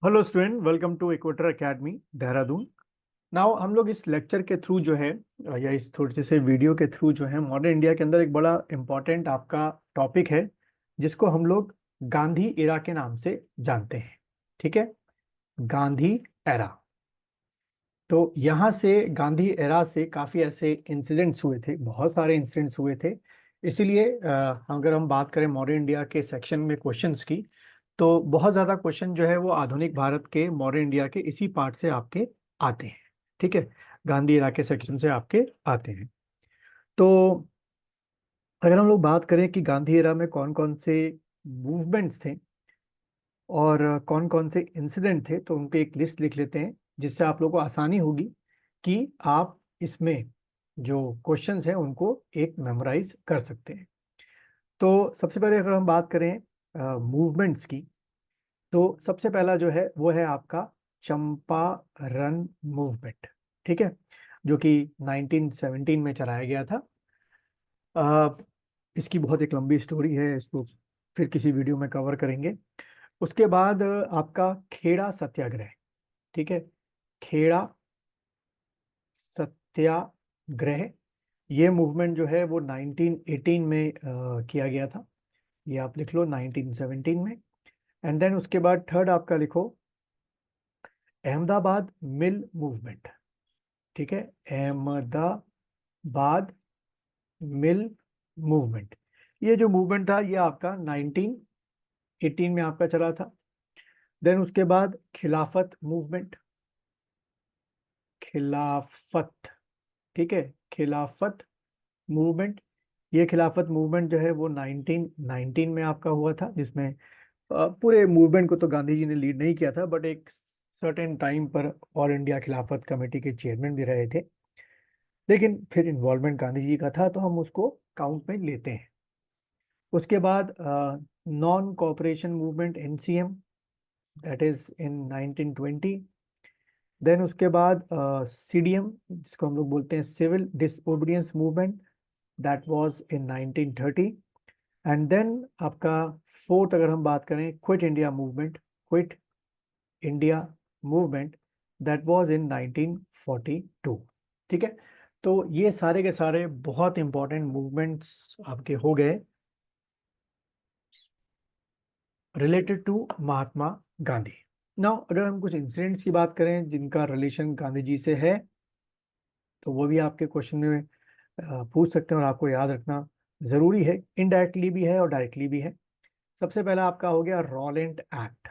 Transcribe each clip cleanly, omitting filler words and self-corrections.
Hello student, welcome to Equator academy Dehradun. Now हम लोग इस लेक्चर के थ्रू जो है या इस थोड़े से वीडियो के थ्रू जो है मॉडर्न इंडिया के अंदर एक बड़ा इम्पोर्टेंट आपका टॉपिक है जिसको हम लोग गांधी एरा के नाम से जानते हैं। ठीक है, गांधी एरा। तो यहाँ से गांधी एरा से काफ़ी ऐसे इंसिडेंट्स हुए थे, बहुत सारे इंसिडेंट्स हुए थे। इसीलिए अगर हम बात करें मॉडर्न इंडिया के सेक्शन में क्वेश्चंस की, तो बहुत ज़्यादा क्वेश्चन जो है वो आधुनिक भारत के मॉडर्न इंडिया के इसी पार्ट से आपके आते हैं। ठीक है, गांधी एरा के सेक्शन से आपके आते हैं। तो अगर हम लोग बात करें कि गांधी एरा में कौन कौन से मूवमेंट्स थे और कौन कौन से इंसिडेंट थे, तो उनकी एक लिस्ट लिख लेते हैं जिससे आप लोगों को आसानी होगी कि आप इसमें जो क्वेश्चंस हैं उनको एक मेमोराइज कर सकते हैं। तो सबसे पहले अगर हम बात करें मूवमेंट्स की, तो सबसे पहला जो है वो है आपका चंपारण मूवमेंट। ठीक है, जो कि 1917 में चलाया गया था। अ, इसकी बहुत एक लंबी स्टोरी है, इसको फिर किसी वीडियो में कवर करेंगे। उसके बाद आपका खेड़ा सत्याग्रह। ठीक है, खेड़ा सत्याग्रह, ये मूवमेंट जो है वो 1918 में किया गया था। ये आप लिख लो 1917 में। एंड देन उसके बाद थर्ड आपका लिखो अहमदाबाद मिल मूवमेंट। ठीक है, अहमदाबाद मिल मूवमेंट। ये जो मूवमेंट था ये आपका 1918 में आपका चला था। देन उसके बाद खिलाफत मूवमेंट, खिलाफत। ठीक है, खिलाफत मूवमेंट। ये खिलाफत मूवमेंट जो है वो 1919 में आपका हुआ था, जिसमें पूरे मूवमेंट को तो गांधी जी ने लीड नहीं किया था, बट एक सर्टेन टाइम पर ऑल इंडिया खिलाफत कमेटी के चेयरमैन भी रहे थे। लेकिन फिर इन्वॉल्वमेंट गांधी जी का था तो हम उसको काउंट में लेते हैं। उसके बाद non cooperation movement NCM, that is in 1920। Then उसके बाद सीडीएम, जिसको हम लोग बोलते हैं civil disobedience movement, that was in 1930। And then आपका फोर्थ अगर हम बात करें quit India movement, quit India movement, that was in 1942। ठीक है, तो ये सारे के सारे बहुत इंपॉर्टेंट मूवमेंट्स आपके हो गए related to Mahatma Gandhi. Now अगर हम कुछ इंसिडेंट्स की बात करें जिनका रिलेशन गांधी जी से है, तो वो भी आपके क्वेश्चन में पूछ सकते हैं और आपको याद रखना जरूरी है। इनडायरेक्टली भी है और डायरेक्टली भी है। सबसे पहला आपका हो गया रॉलेंट एक्ट।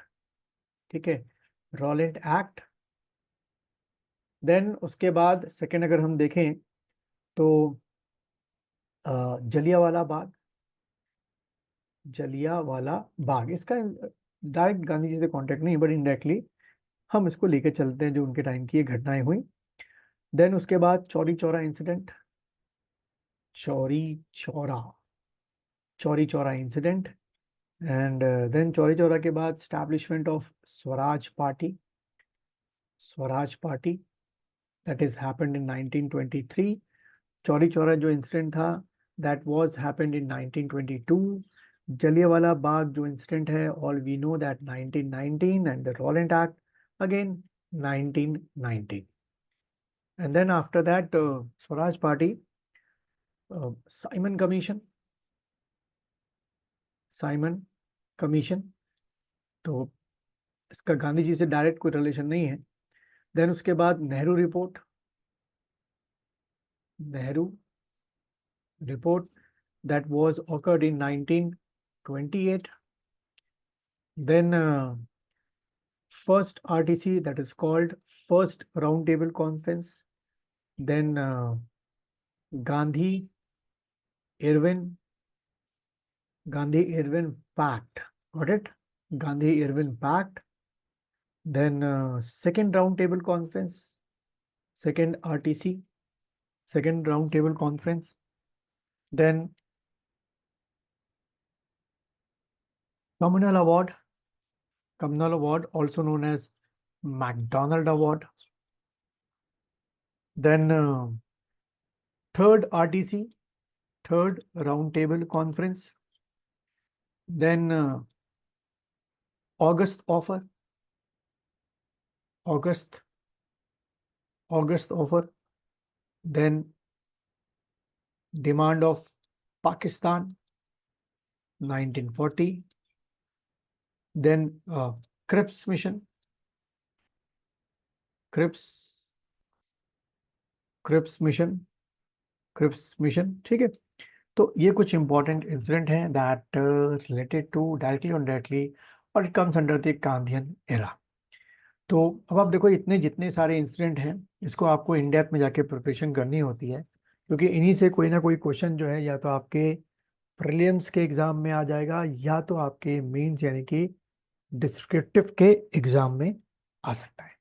ठीक है, रॉलेंट एक्ट। देन उसके बाद सेकंड अगर हम देखें तो जलियांवाला बाग, जलियांवाला बाग इसका डायरेक्ट गांधी जी से कांटेक्ट नहीं, बट इनडायरेक्टली हम इसको लेके चलते हैं जो उनके टाइम की ये घटनाएं हुई। देन उसके बाद Chauri Chaura incident, Chauri Chaura, Chauri Chaura incident. And then Chauri Chaura के बाद establishment of Swaraj party, Swaraj party, that is happened in 1923। Chauri Chaura जो इंसिडेंट था that was happened in 1922। Jallianwala Bagh जो इंसिडेंट है all we know that 1919, and the Rowlatt act again 1919। And then after that Swaraj party, Simon commission, Simon commission. तो इसका गांधी जी से direct कोई relation नहीं है। देन उसके बाद Nehru report, Nehru report, that was occurred in 1928. Then first RTC, that is called first roundtable conference. Then Gandhi Irwin, Gandhi Irwin Pact. Got it? Gandhi Irwin Pact. Then second roundtable conference, second RTC, second roundtable conference. Then communal award, communal award also known as McDonald Award. Then third RTC, third roundtable conference. Then August offer, August, August offer, then demand of Pakistan, 1940, then Cripps mission, Cripps Cripps mission, Cripps mission, ठीक है। तो ये कुछ important incident हैं that related to directly और directly, और it comes under the Gandhian era. तो अब आप देखो, इतने जितने सारे इंसिडेंट हैं, इसको आपको इन डेप्थ में जाके प्रिपरेशन करनी होती है, क्योंकि इन्हीं से कोई ना कोई क्वेश्चन जो है या तो आपके प्रीलिम्स के एग्जाम में आ जाएगा, या तो आपके मेंस यानी कि डिस्क्रिप्टिव के एग्जाम में आ सकता है।